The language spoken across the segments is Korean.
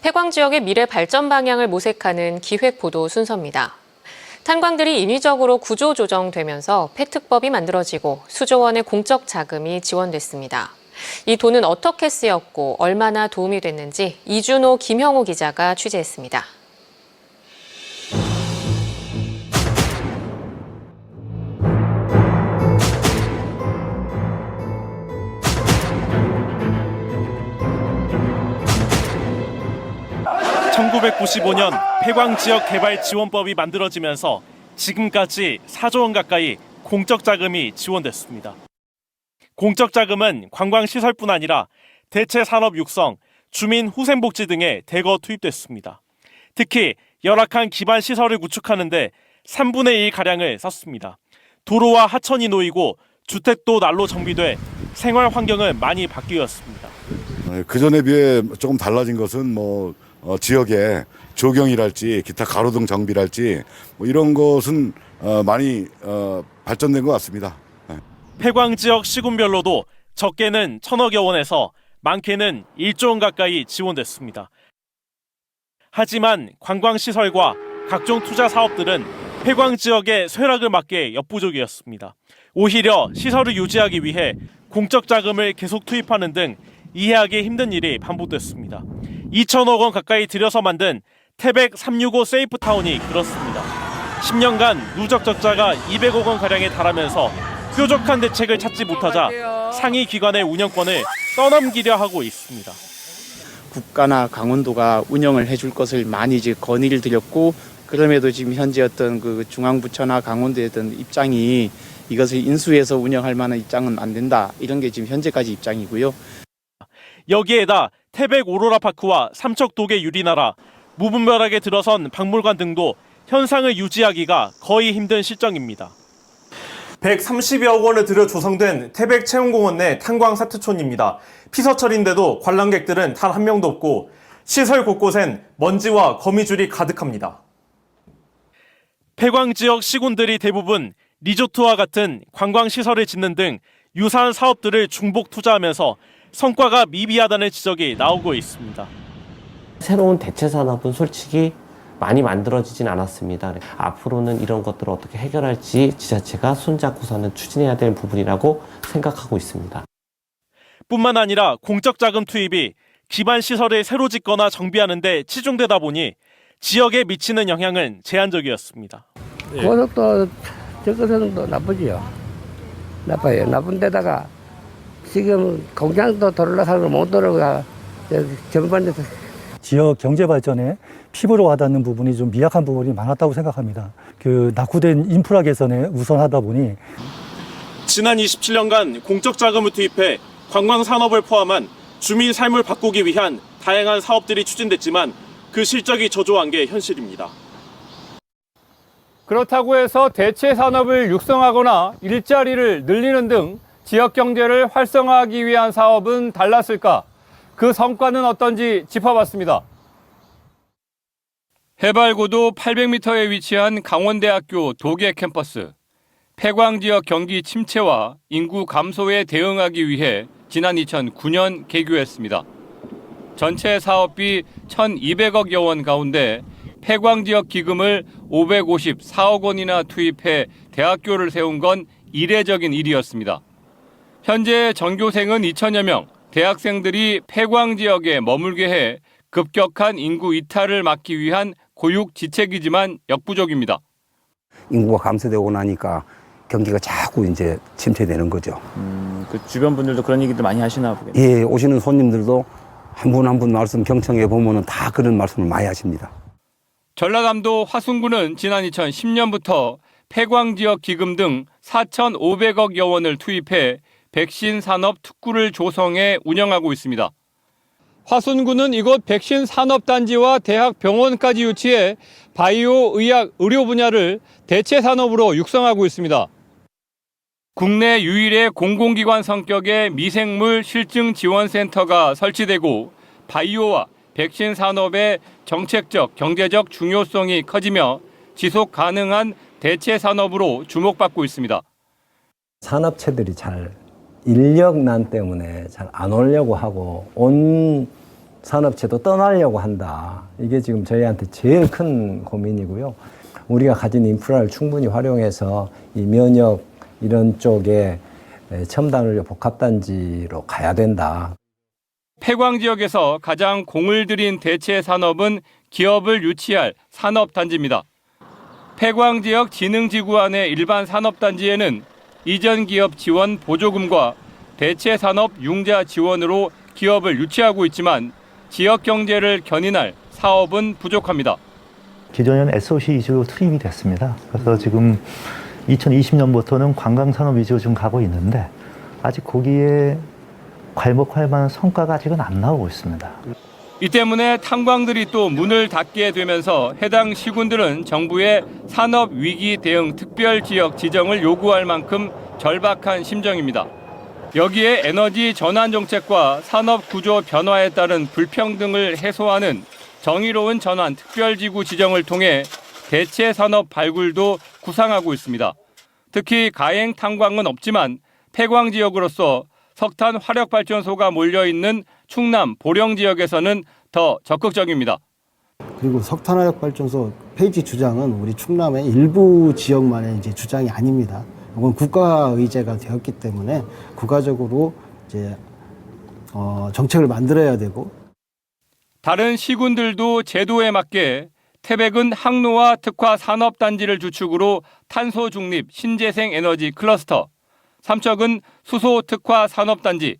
폐광 지역의 미래 발전 방향을 모색하는 기획 보도 순서입니다. 탄광들이 인위적으로 구조 조정되면서 폐특법이 만들어지고 수조 원의 공적 자금이 지원됐습니다. 이 돈은 어떻게 쓰였고 얼마나 도움이 됐는지 이준호, 김형우 기자가 취재했습니다. (1995년) 폐광지역개발지원법이 만들어지면서 지금까지 4조 원 가까이 공적 자금이 지원됐습니다. 공적 자금은 관광시설뿐 아니라 대체 산업 육성, 주민 후생복지 등에 대거 투입됐습니다. 특히 열악한 기반 시설을 구축하는 데 3분의 1가량을 썼습니다. 도로와 하천이 놓이고 주택도 난로 정비돼 생활 환경은 많이 바뀌었습니다. 그전에 비해 조금 달라진 것은 지역의 조경이랄지 기타 가로등 정비랄지 이런 것은 많이 발전된 것 같습니다. 폐광 지역 시군별로도 적게는 1,000억여 원에서 많게는 1조 원 가까이 지원됐습니다. 하지만 관광시설과 각종 투자 사업들은 폐광 지역의 쇠락을 막기에 역부족이었습니다. 오히려 시설을 유지하기 위해 공적 자금을 계속 투입하는 등 이해하기 힘든 일이 반복됐습니다. 2,000억 원 가까이 들여서 만든 태백 365 세이프타운이 그렇습니다. 10년간 누적 적자가 200억 원가량에 달하면서 뾰족한 대책을 찾지 못하자 상위 기관의 운영권을 떠넘기려 하고 있습니다. 국가나 강원도가 운영을 해줄 것을 많이 이제 건의를 드렸고, 그럼에도 지금 현재 어떤 그 중앙부처나 강원도의 어떤 입장이 이것을 인수해서 운영할 만한 입장은 안 된다, 이런 게 지금 현재까지 입장이고요. 여기에다 태백 오로라파크와 삼척도계 유리나라, 무분별하게 들어선 박물관 등도 현상을 유지하기가 거의 힘든 실정입니다. 130여억 원을 들여 조성된 태백 체험공원 내 탄광 사투촌입니다. 피서철인데도 관람객들은 단 한 명도 없고 시설 곳곳엔 먼지와 거미줄이 가득합니다. 폐광 지역 시군들이 대부분 리조트와 같은 관광시설을 짓는 등 유사한 사업들을 중복 투자하면서 성과가 미비하다는 지적이 나오고 있습니다. 새로운 대체 산업은 솔직히 많이 만들어지진 않았습니다. 앞으로는 이런 것들을 어떻게 해결할지 지자체가 손잡고서는 추진해야 될 부분이라고 생각하고 있습니다. 뿐만 아니라 공적 자금 투입이 기반 시설을 새로 짓거나 정비하는 데 치중되다 보니 지역에 미치는 영향은 제한적이었습니다. 고속도 접근성도 나쁘지요. 나빠요. 나쁜 데다가 지금 공장도 돌아가는 걸 못 돌아가 전반에서 지역 경제 발전에 피부로 와닿는 부분이 좀 미약한 부분이 많았다고 생각합니다. 낙후된 인프라 개선에 우선하다 보니 지난 27년간 공적 자금을 투입해 관광 산업을 포함한 주민 삶을 바꾸기 위한 다양한 사업들이 추진됐지만 그 실적이 저조한 게 현실입니다. 그렇다고 해서 대체 산업을 육성하거나 일자리를 늘리는 등 지역 경제를 활성화하기 위한 사업은 달랐을까? 그 성과는 어떤지 짚어봤습니다. 해발 고도 800m에 위치한 강원대학교 도계 캠퍼스. 폐광 지역 경기 침체와 인구 감소에 대응하기 위해 지난 2009년 개교했습니다. 전체 사업비 1,200억여 원 가운데 폐광 지역 기금을 554억 원이나 투입해 대학교를 세운 건 이례적인 일이었습니다. 현재 전교생은 2천여 명, 대학생들이 폐광 지역에 머물게 해 급격한 인구 이탈을 막기 위한 고육지책이지만 역부족입니다. 인구가 감소되고 나니까 경기가 자꾸 이제 침체되는 거죠. 그 주변 분들도 그런 얘기들 많이 하시나 보겠네요. 예, 오시는 손님들도 한 분 한 분 말씀 경청해 보면은 다 그런 말씀을 많이 하십니다. 전라남도 화순군은 지난 2010년부터 폐광 지역 기금 등 4,500억여 원을 투입해 백신 산업 특구를 조성해 운영하고 있습니다. 화순군은 이곳 백신 산업단지와 대학 병원까지 유치해 바이오, 의학, 의료 분야를 대체 산업으로 육성하고 있습니다. 국내 유일의 공공기관 성격의 미생물 실증 지원센터가 설치되고 바이오와 백신 산업의 정책적, 경제적 중요성이 커지며 지속 가능한 대체 산업으로 주목받고 있습니다. 산업체들이 인력난 때문에 잘 안 오려고 하고 온 산업체도 떠나려고 한다. 이게 지금 저희한테 제일 큰 고민이고요. 우리가 가진 인프라를 충분히 활용해서 이 면역 이런 쪽에 첨단의료 복합단지로 가야 된다. 폐광 지역에서 가장 공을 들인 대체 산업은 기업을 유치할 산업단지입니다. 폐광 지역 진흥지구 안의 일반 산업단지에는 이전 기업 지원 보조금과 대체 산업 융자 지원으로 기업을 유치하고 있지만 지역 경제를 견인할 사업은 부족합니다. 기존에는 SOC 위주로 투입이 됐습니다. 그래서 지금 2020년부터는 관광산업 위주로 좀 가고 있는데 아직 거기에 괄목할 만한 성과가 아직은 안 나오고 있습니다. 이 때문에 탄광들이 또 문을 닫게 되면서 해당 시군들은 정부의 산업위기 대응 특별지역 지정을 요구할 만큼 절박한 심정입니다. 여기에 에너지 전환 정책과 산업 구조 변화에 따른 불평등을 해소하는 정의로운 전환 특별지구 지정을 통해 대체 산업 발굴도 구상하고 있습니다. 특히 가행 탄광은 없지만 폐광 지역으로서 석탄 화력 발전소가 몰려있는 충남 보령 지역에서는 더 적극적입니다. 그리고 석탄화력 발전소 폐지 주장은 우리 충남의 일부 지역만의 이제 주장이 아닙니다. 이건 국가 의제가 되었기 때문에 국가적으로 이제 정책을 만들어야 되고. 다른 시군들도 제도에 맞게 태백은 항로화 특화 산업단지를 주축으로 탄소 중립 신재생 에너지 클러스터, 삼척은 수소 특화 산업단지,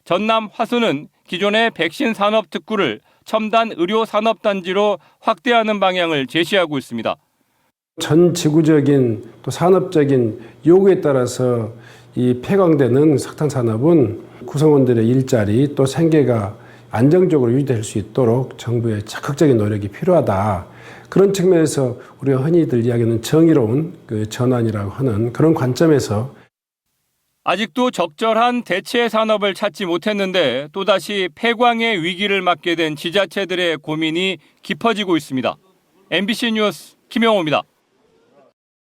전남 화순은 기존의 백신 산업 특구를 첨단 의료 산업단지로 확대하는 방향을 제시하고 있습니다. 전 지구적인 또 산업적인 요구에 따라서 이 폐광되는 석탄 산업은 구성원들의 일자리 또 생계가 안정적으로 유지될 수 있도록 정부의 적극적인 노력이 필요하다. 그런 측면에서 우리가 흔히들 이야기하는 정의로운 그 전환이라고 하는 그런 관점에서 아직도 적절한 대체 산업을 찾지 못했는데 또다시 폐광의 위기를 맞게 된 지자체들의 고민이 깊어지고 있습니다. MBC 뉴스 김영호입니다.